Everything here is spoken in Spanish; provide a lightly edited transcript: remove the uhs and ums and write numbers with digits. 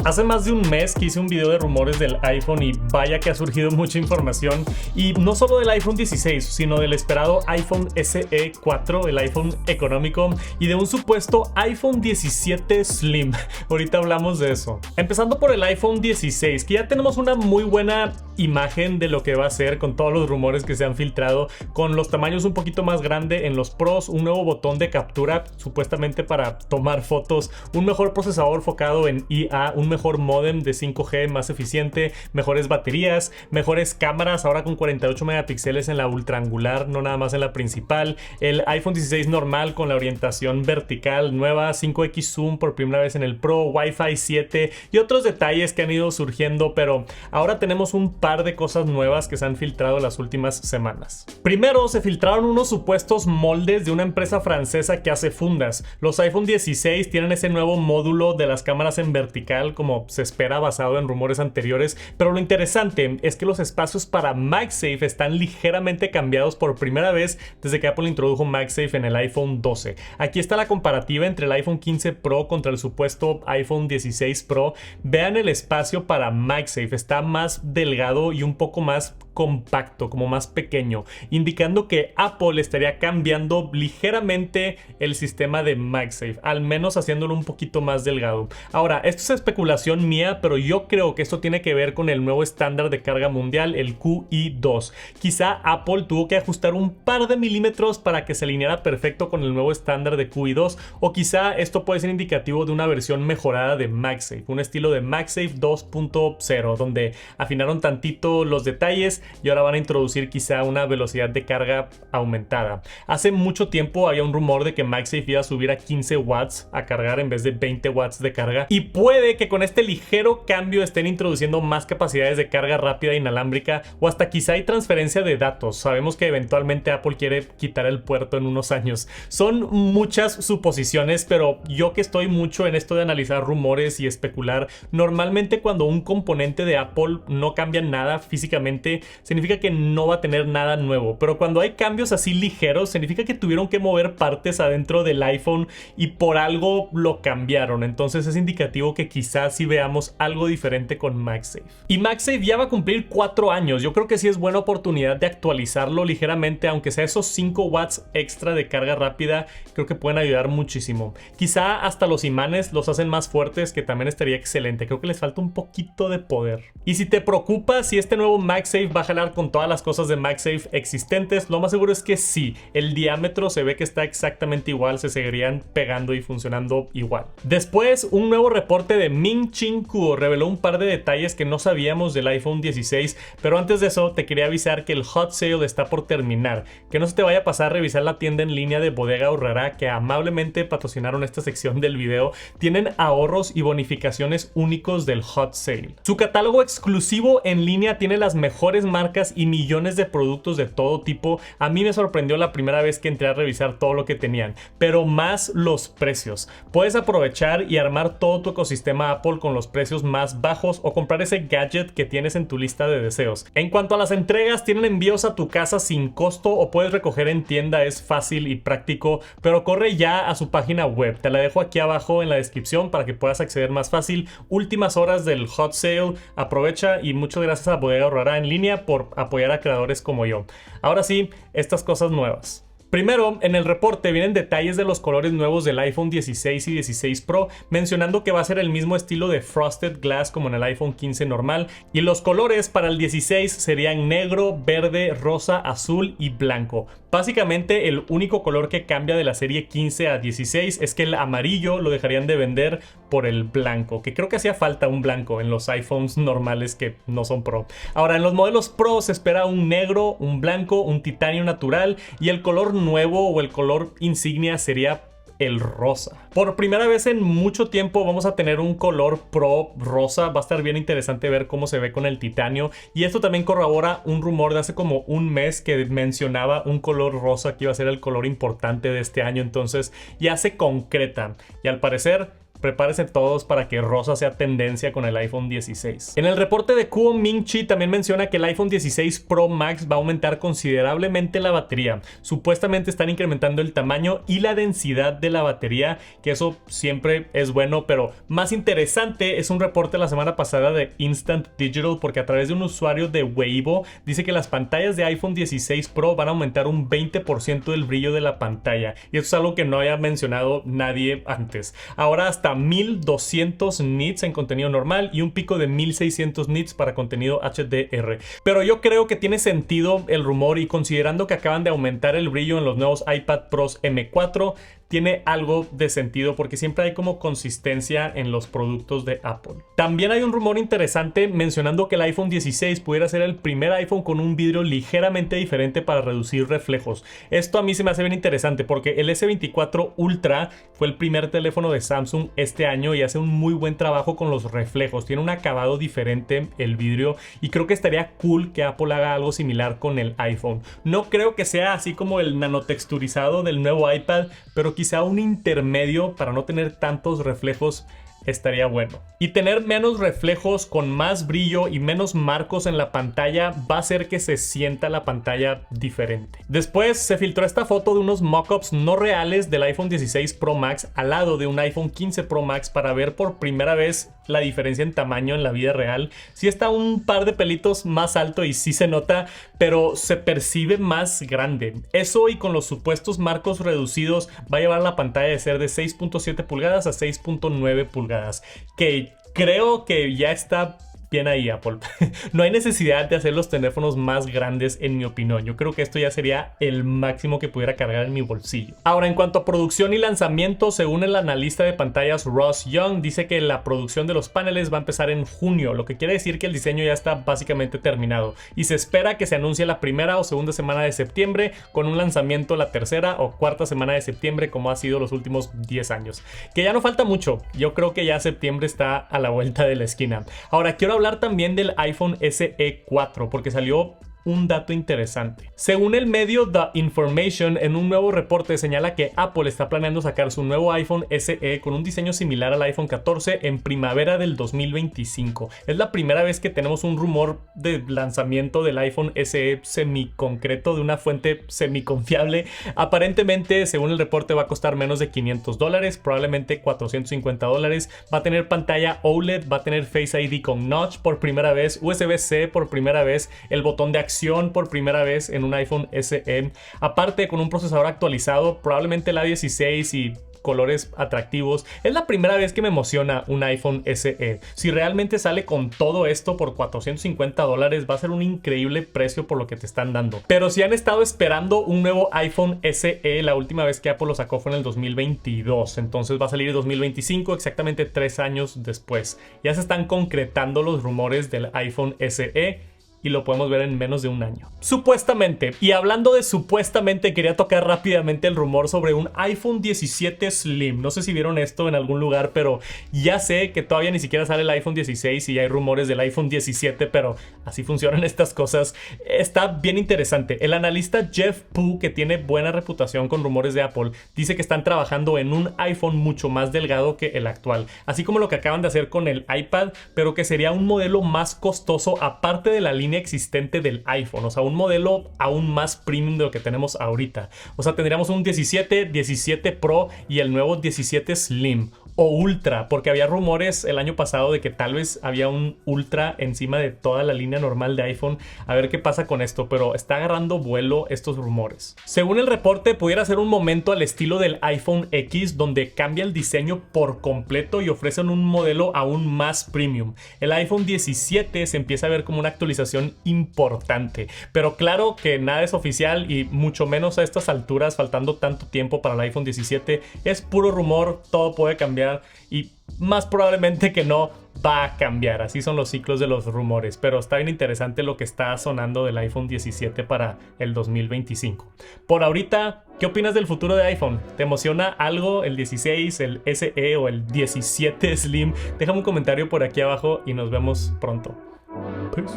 Hace más de un mes que hice un video de rumores del iPhone y vaya que ha surgido mucha información, y no solo del iPhone 16, sino del esperado iPhone SE 4, el iPhone económico, y de un supuesto iPhone 17 Slim. Ahorita hablamos de eso. Empezando por el iPhone 16, que ya tenemos una muy buena imagen de lo que va a ser con todos los rumores que se han filtrado, con los tamaños un poquito más grande en los Pros, un nuevo botón de captura supuestamente para tomar fotos, un mejor procesador focado en IA, un mejor módem de 5G más eficiente, mejores baterías, mejores cámaras ahora con 48 megapíxeles en la ultra angular, no nada más en la principal, el iPhone 16 normal con la orientación vertical nueva, 5X zoom por primera vez en el Pro, Wi-Fi 7 y otros detalles que han ido surgiendo, pero ahora tenemos un par de cosas nuevas que se han filtrado las últimas semanas. Primero, se filtraron unos supuestos moldes de una empresa francesa que hace fundas. Los iPhone 16 tienen ese nuevo módulo de las cámaras en vertical como se espera basado en rumores anteriores, pero lo interesante es que los espacios para MagSafe están ligeramente cambiados por primera vez desde que Apple introdujo MagSafe en el iPhone 12. Aquí está la comparativa entre el iPhone 15 Pro contra el supuesto iPhone 16 Pro. Vean el espacio para MagSafe, está más delgado y un poco más compacto, como más pequeño, indicando que Apple estaría cambiando ligeramente el sistema de MagSafe, al menos haciéndolo un poquito más delgado. Ahora, esto es especulación mía, pero yo creo que esto tiene que ver con el nuevo estándar de carga mundial, el QI2. Quizá Apple tuvo que ajustar un par de milímetros para que se alineara perfecto con el nuevo estándar de QI2, o quizá esto puede ser indicativo de una versión mejorada de MagSafe, un estilo de MagSafe 2.0, donde afinaron tantito los detalles y ahora van a introducir quizá una velocidad de carga aumentada. Hace mucho tiempo había un rumor de que MagSafe iba a subir a 15 watts a cargar en vez de 20 watts de carga, y puede que con este ligero cambio estén introduciendo más capacidades de carga rápida inalámbrica, o hasta quizá hay transferencia de datos. Sabemos que eventualmente Apple quiere quitar el puerto en unos años. Son muchas suposiciones, pero yo que estoy mucho en esto de analizar rumores y especular, normalmente cuando un componente de Apple no cambia nada físicamente, significa que no va a tener nada nuevo, pero cuando hay cambios así ligeros, significa que tuvieron que mover partes adentro del iPhone y por algo lo cambiaron. Entonces es indicativo que quizás sí veamos algo diferente con MagSafe. Y MagSafe ya va a cumplir 4 años. Yo creo que sí es buena oportunidad de actualizarlo ligeramente, aunque sea esos 5 watts extra de carga rápida, creo que pueden ayudar muchísimo. Quizá hasta los imanes los hacen más fuertes, que también estaría excelente. Creo que les falta un poquito de poder. Y si te preocupa si este nuevo MagSafe va a jalar con todas las cosas de MagSafe existentes, lo más seguro es que sí. El diámetro se ve que está exactamente igual, se seguirían pegando y funcionando igual. Después, un nuevo reporte de Ming-Chi Kuo reveló un par de detalles que no sabíamos del iPhone 16, pero antes de eso te quería avisar que el Hot Sale está por terminar. Que no se te vaya a pasar a revisar la tienda en línea de Bodega Aurrerá, que amablemente patrocinaron esta sección del video. Tienen ahorros y bonificaciones únicos del Hot Sale. Su catálogo exclusivo en línea tiene las mejores marcas y millones de productos de todo tipo. A mí me sorprendió la primera vez que entré a revisar todo lo que tenían, pero más los precios. Puedes aprovechar y armar todo tu ecosistema Apple con los precios más bajos, o comprar ese gadget que tienes en tu lista de deseos. En cuanto a las entregas, tienen envíos a tu casa sin costo o puedes recoger en tienda, es fácil y práctico, pero corre ya a su página web. Te la dejo aquí abajo en la descripción para que puedas acceder más fácil. Últimas horas del Hot Sale, aprovecha, y muchas gracias a Bodega Aurrerá en línea por apoyar a creadores como yo. Ahora sí, estas cosas nuevas. Primero, en el reporte vienen detalles de los colores nuevos del iPhone 16 y 16 Pro, mencionando que va a ser el mismo estilo de Frosted Glass como en el iPhone 15 normal, y los colores para el 16 serían negro, verde, rosa, azul y blanco. Básicamente el único color que cambia de la serie 15 a 16 es que el amarillo lo dejarían de vender por el blanco, que creo que hacía falta un blanco en los iPhones normales que no son Pro. Ahora, en los modelos Pro se espera un negro, un blanco, un titanio natural, y el color nuevo o el color insignia sería el rosa. Por primera vez en mucho tiempo vamos a tener un color Pro rosa. Va a estar bien interesante ver cómo se ve con el titanio, y esto también corrobora un rumor de hace como un mes que mencionaba un color rosa que iba a ser el color importante de este año. Entonces ya se concreta, y al parecer prepárense todos para que rosa sea tendencia con el iPhone 16. En el reporte de Kuo Ming-chi también menciona que el iPhone 16 Pro Max va a aumentar considerablemente la batería. Supuestamente están incrementando el tamaño y la densidad de la batería, que eso siempre es bueno, pero más interesante es un reporte la semana pasada de Instant Digital, porque a través de un usuario de Weibo dice que las pantallas de iPhone 16 Pro van a aumentar un 20% del brillo de la pantalla, y eso es algo que no había mencionado nadie antes. Ahora hasta 1200 nits en contenido normal y un pico de 1600 nits para contenido HDR. Pero yo creo que tiene sentido el rumor, y considerando que acaban de aumentar el brillo en los nuevos iPad Pros M4, tiene algo de sentido porque siempre hay como consistencia en los productos de Apple. También hay un rumor interesante mencionando que el iPhone 16 pudiera ser el primer iPhone con un vidrio ligeramente diferente para reducir reflejos. Esto a mí se me hace bien interesante porque el S24 Ultra fue el primer teléfono de Samsung este año y hace un muy buen trabajo con los reflejos. Tiene un acabado diferente el vidrio y creo que estaría cool que Apple haga algo similar con el iPhone. No creo que sea así como el nanotexturizado del nuevo iPad, pero quizá un intermedio para no tener tantos reflejos estaría bueno. Y tener menos reflejos con más brillo y menos marcos en la pantalla va a hacer que se sienta la pantalla diferente. Después se filtró esta foto de unos mockups no reales del iPhone 16 Pro Max al lado de un iPhone 15 Pro Max para ver por primera vez la diferencia en tamaño en la vida real. Sí está un par de pelitos más alto y sí se nota, pero se percibe más grande. Eso, y con los supuestos marcos reducidos, va a llevar la pantalla de ser de 6.7 pulgadas a 6.9 pulgadas, que creo que ya está bien ahí, Apple. No hay necesidad de hacer los teléfonos más grandes, en mi opinión. Yo creo que esto ya sería el máximo que pudiera cargar en mi bolsillo. Ahora, en cuanto a producción y lanzamiento, según el analista de pantallas Ross Young, dice que la producción de los paneles va a empezar en junio, lo que quiere decir que el diseño ya está básicamente terminado y se espera que se anuncie la primera o segunda semana de septiembre, con un lanzamiento la tercera o cuarta semana de septiembre, como ha sido los últimos 10 años. Que ya no falta mucho. Yo creo que ya septiembre está a la vuelta de la esquina. Ahora, quiero hablar también del iPhone SE 4 porque salió un dato interesante. Según el medio The Information, en un nuevo reporte señala que Apple está planeando sacar su nuevo iPhone SE con un diseño similar al iPhone 14 en primavera del 2025. Es la primera vez que tenemos un rumor de lanzamiento del iPhone SE semiconcreto de una fuente semiconfiable. Aparentemente, según el reporte, va a costar menos de $500, probablemente $450. Va a tener pantalla OLED, va a tener Face ID con notch por primera vez, USB-C por primera vez, el botón de acción por primera vez en un iPhone SE. Aparte, con un procesador actualizado, probablemente el A16 y colores atractivos. Es la primera vez que me emociona un iPhone SE. Si realmente sale con todo esto por $450, va a ser un increíble precio por lo que te están dando. Pero si han estado esperando un nuevo iPhone SE, la última vez que Apple lo sacó fue en el 2022. Entonces va a salir en 2025, exactamente 3 años después. Ya se están concretando los rumores del iPhone SE y lo podemos ver en menos de un año. Supuestamente. Y hablando de supuestamente, quería tocar rápidamente el rumor sobre un iPhone 17 Slim. No sé si vieron esto en algún lugar, pero ya sé que todavía ni siquiera sale el iPhone 16 y ya hay rumores del iPhone 17, pero así funcionan estas cosas. Está bien interesante. El analista Jeff Pu, que tiene buena reputación con rumores de Apple, dice que están trabajando en un iPhone mucho más delgado que el actual, así como lo que acaban de hacer con el iPad, pero que sería un modelo más costoso aparte de la línea existente del iPhone, o sea, un modelo aún más premium de lo que tenemos ahorita. O sea, tendríamos un 17, 17 Pro y el nuevo 17 Slim o Ultra, porque había rumores el año pasado de que tal vez había un Ultra encima de toda la línea normal de iPhone. A ver qué pasa con esto, pero está agarrando vuelo estos rumores. Según el reporte, pudiera ser un momento al estilo del iPhone X, donde cambia el diseño por completo y ofrecen un modelo aún más premium. El iPhone 17 se empieza a ver como una actualización importante, pero claro que nada es oficial y mucho menos a estas alturas, faltando tanto tiempo para el iPhone 17. Es puro rumor, todo puede cambiar y más probablemente que no va a cambiar. Así son los ciclos de los rumores, pero está bien interesante lo que está sonando del iPhone 17 para el 2025. Por ahorita, ¿qué opinas del futuro de iPhone? ¿Te emociona algo el 16, el SE o el 17 Slim? Déjame un comentario por aquí abajo y nos vemos pronto. Peace.